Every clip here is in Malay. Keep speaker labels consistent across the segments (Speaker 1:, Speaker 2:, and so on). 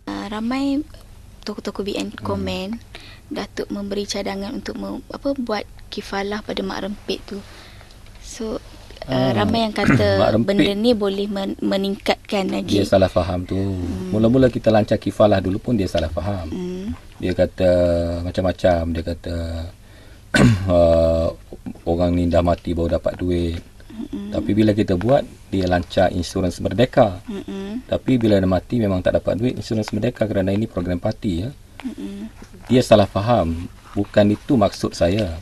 Speaker 1: Ramai toko-toko BN komen Datuk memberi cadangan untuk buat kifalah pada Mak Rempit tu. So ramai yang kata benda ni boleh meningkatkan lagi.
Speaker 2: Dia salah faham tu. Mula-mula kita lancar kifalah dulu pun dia salah faham. Dia kata macam-macam. Dia kata orang ni dah mati baru dapat duit. Tapi bila kita buat, dia lancar insurans merdeka. Tapi bila dia mati memang tak dapat duit insurans merdeka kerana ini program parti ya. Dia salah faham. Bukan itu maksud saya.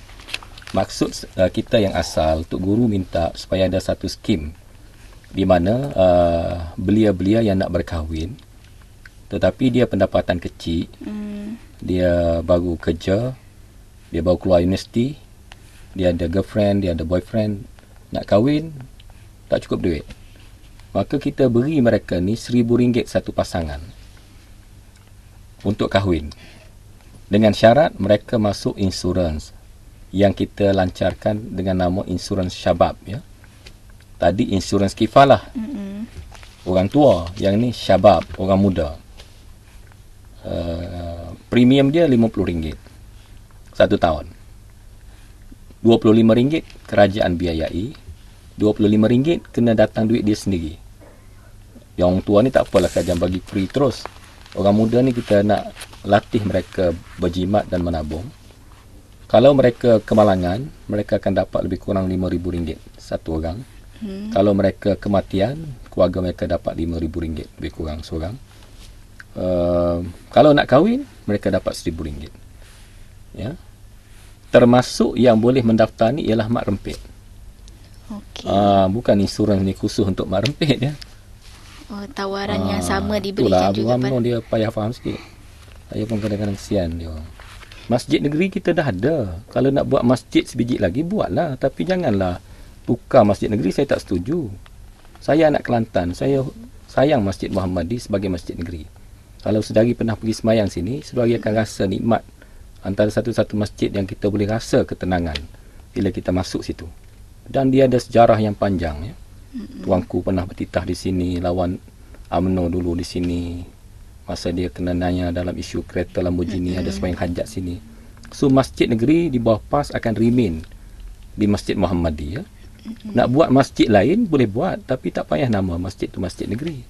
Speaker 2: Maksud kita yang asal, Tok Guru minta supaya ada satu skim di mana belia-belia yang nak berkahwin tetapi dia pendapatan kecil, dia baru kerja, dia baru keluar universiti, dia ada girlfriend, dia ada boyfriend, nak kahwin tak cukup duit, maka kita beri mereka ni RM1,000 satu pasangan untuk kahwin dengan syarat mereka masuk insurans yang kita lancarkan dengan nama insurans syabab ya. Tadi insurans kifalah orang tua, yang ni syabab orang muda. Premium dia RM50 satu tahun. RM25 kerajaan biayai, RM25 kena datang duit dia sendiri. Yang orang tua ni tak apalah, kerajaan bagi free terus. Orang muda ni kita nak latih mereka berjimat dan menabung. Kalau mereka kemalangan, mereka akan dapat lebih kurang RM5,000 satu orang. Kalau mereka kematian, keluarga mereka dapat RM5,000 lebih kurang seorang. Kalau nak kahwin, mereka dapat RM1,000. Ya. Termasuk yang boleh mendaftar ni ialah Mak Rempit.
Speaker 1: Okey.
Speaker 2: Bukan insurans ni khusus untuk Mak Rempit ya.
Speaker 1: Tawaran yang sama diberikan juga.
Speaker 2: Itulah, dia payah faham sikit. Saya pun kadang-kadang kesian dia. Masjid negeri kita dah ada. Kalau nak buat masjid sebiji lagi, buatlah. Tapi janganlah tukar masjid negeri, saya tak setuju. Saya anak Kelantan, saya sayang Masjid Muhammadi sebagai masjid negeri. Kalau saudari pernah pergi semayang sini, saudari akan rasa nikmat. Antara satu-satu masjid yang kita boleh rasa ketenangan bila kita masuk situ. Dan dia ada sejarah yang panjang ya. Tuanku pernah bertitah di sini, lawan UMNO dulu di sini. Masa dia kena nanya dalam isu kereta Lamborghini, ada sembahyang hajat sini. So masjid negeri di bawah PAS akan remain di Masjid Muhammadi ya. Nak buat masjid lain boleh buat, tapi tak payah nama masjid tu masjid negeri.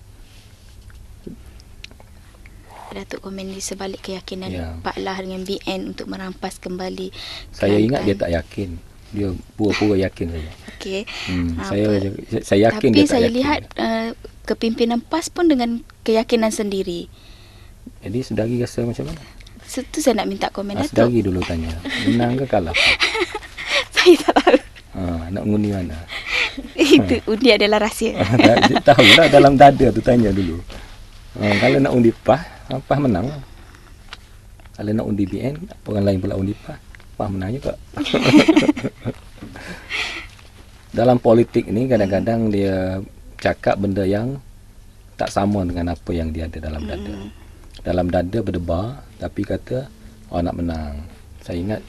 Speaker 1: Datuk komen di sebalik keyakinan Pak Lah dengan BN untuk merampas kembali.
Speaker 2: Saya ingat dia tak yakin. Dia pura-pura yakin saja.
Speaker 1: Okey.
Speaker 2: Saya yakin
Speaker 1: tapi
Speaker 2: dia tak
Speaker 1: saya
Speaker 2: yakin.
Speaker 1: Lihat kepimpinan PAS pun dengan keyakinan sendiri.
Speaker 2: Jadi saudari rasa macam mana?
Speaker 1: Itu saya nak minta komen Datuk.
Speaker 2: Saudari dulu tanya. Menang ke kalah?
Speaker 1: Saya tak tahu.
Speaker 2: Nak undi mana?
Speaker 1: Itu undi adalah rahsia.
Speaker 2: Tahulah dalam dada tu tanya dulu. Kalau nak undi PAS menang. Kalau nak undi BN, orang lain pula undi PAS menang juga. Dalam politik ni kadang-kadang dia cakap benda yang tak sama dengan apa yang dia ada dalam dada. Dalam dada berdebar, tapi kata nak menang. Saya ingat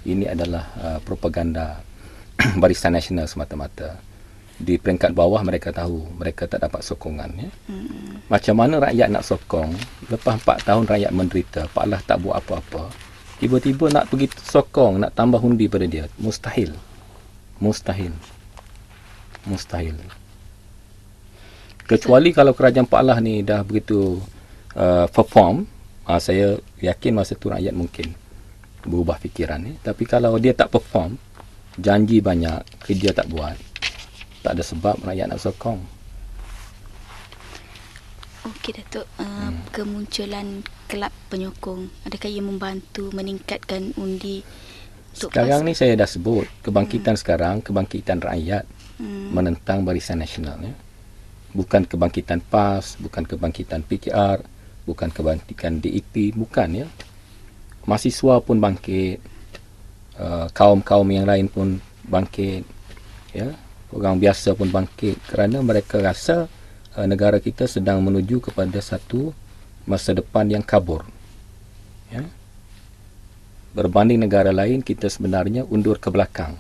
Speaker 2: ini adalah propaganda Barisan Nasional semata-mata. Di peringkat bawah mereka tahu, mereka tak dapat sokongan ya. Macam mana rakyat nak sokong? Lepas 4 tahun rakyat menderita, Pak Lah tak buat apa-apa. Tiba-tiba nak pergi sokong, nak tambah undi pada dia. Mustahil. Kecuali kalau kerajaan Pak Lah ni dah begitu perform, saya yakin masa tu rakyat mungkin berubah fikiran ni. Tapi kalau dia tak perform, janji banyak, kerja tak buat, tak ada sebab rakyat nak sokong.
Speaker 1: Okey Datuk, kemunculan kelab penyokong, adakah ia membantu meningkatkan undi?
Speaker 2: Sekarang ni saya dah sebut, kebangkitan sekarang, kebangkitan rakyat menentang Barisan Nasional ya. Bukan kebangkitan PAS, bukan kebangkitan PKR, bukan kebangkitan DAP, bukan ya. Mahasiswa pun bangkit, kaum-kaum yang lain pun bangkit ya. Orang biasa pun bangkit kerana mereka rasa negara kita sedang menuju kepada satu masa depan yang kabur ya. Berbanding negara lain, kita sebenarnya undur ke belakang.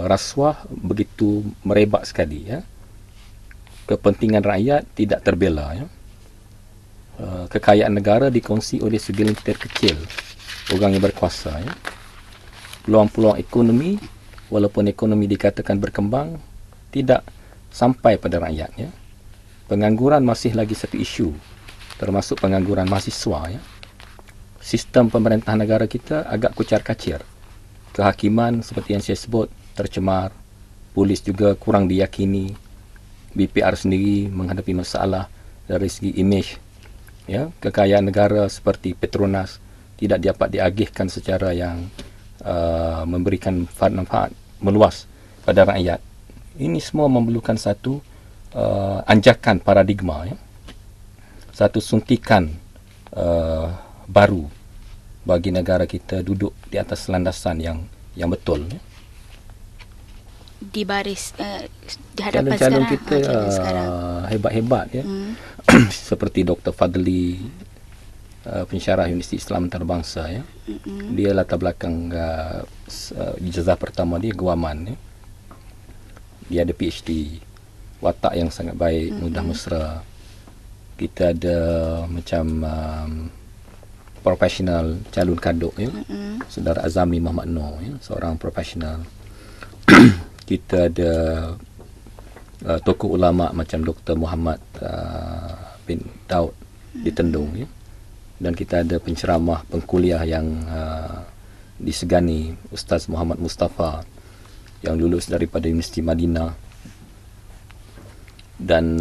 Speaker 2: Rasuah begitu merebak sekali ya. kepentingan rakyat tidak terbela. Ya. Kekayaan negara dikongsi oleh segelintir kecil orang yang berkuasa. Ya. Peluang-peluang ekonomi, walaupun ekonomi dikatakan berkembang, tidak sampai pada rakyat. Ya. Pengangguran masih lagi satu isu, termasuk pengangguran mahasiswa. Ya. Sistem pemerintahan negara kita agak kucar-kacir. Kehakiman seperti yang saya sebut tercemar, polis juga kurang diyakini, BPR sendiri menghadapi masalah dari segi imej. Ya, kekayaan negara seperti Petronas tidak dapat diagihkan secara yang memberikan manfaat meluas pada rakyat. Ini semua memerlukan satu anjakan paradigma, ya. Satu suntikan baru bagi negara kita duduk di atas landasan yang betul. Ya.
Speaker 1: Di baris di hadapan
Speaker 2: calon-calon
Speaker 1: sekarang,
Speaker 2: kita hebat-hebat, ya. Seperti Dr. Fadli, pensyarah Universiti Islam Antarabangsa, ya. Dia latar belakang ijazah pertama dia Guaman, ya. Dia ada PhD, watak yang sangat baik, mudah mesra. Kita ada macam profesional calon kaduk, ya. Saudara Azami Muhammad Noor, ya, seorang profesional. Kita ada tokoh ulama macam Dr. Muhammad bin Daud di Tendung, ya. Dan kita ada penceramah, pengkuliah yang disegani, Ustaz Muhammad Mustafa yang lulus daripada Universiti Madinah. Dan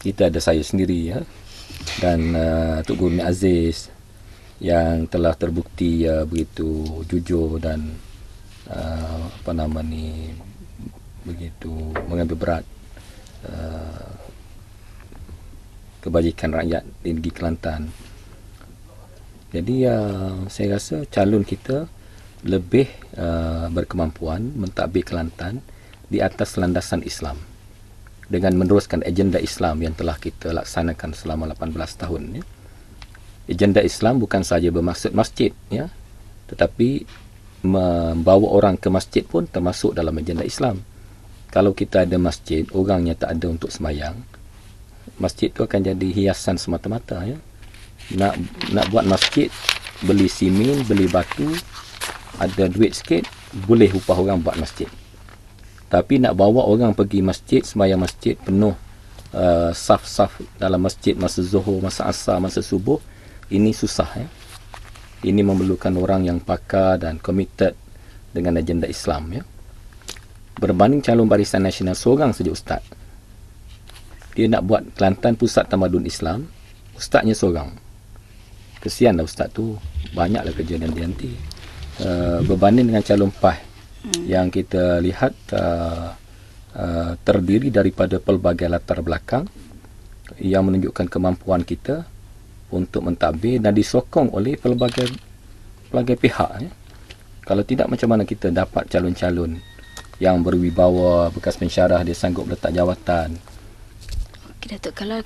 Speaker 2: kita ada saya sendiri, ya. Dan Tok Guru Ni Aziz yang telah terbukti begitu jujur dan begitu mengambil berat kebajikan rakyat di negeri Kelantan. Jadi saya rasa calon kita lebih berkemampuan mentadbir Kelantan di atas landasan Islam dengan meneruskan agenda Islam yang telah kita laksanakan selama 18 tahun. Ya. Agenda Islam bukan saja bermaksud masjid, ya, tetapi membawa orang ke masjid pun termasuk dalam agenda Islam. Kalau kita ada masjid, orangnya tak ada untuk sembahyang, masjid itu akan jadi hiasan semata-mata. Ya. Nak buat masjid, beli simen, beli batu, ada duit sikit, boleh upah orang buat masjid. Tapi nak bawa orang pergi masjid, sembahyang masjid penuh saf-saf dalam masjid masa zuhur, masa asar, masa subuh, ini susah. Ya. Ini memerlukan orang yang pakar dan committed dengan agenda Islam. Ya. Berbanding calon Barisan Nasional seorang saja ustaz, dia nak buat Kelantan pusat tamadun Islam, ustaznya seorang. Kesianlah ustaz tu, banyaklah kerja dan nanti. Berbanding dengan calon PAS yang kita lihat terdiri daripada pelbagai latar belakang yang menunjukkan kemampuan kita untuk mentadbir dan disokong oleh pelbagai pihak. Ya. Kalau tidak, macam mana kita dapat calon-calon yang berwibawa, bekas pensyarah, dia sanggup letak jawatan.
Speaker 1: Okey, Datuk, kalau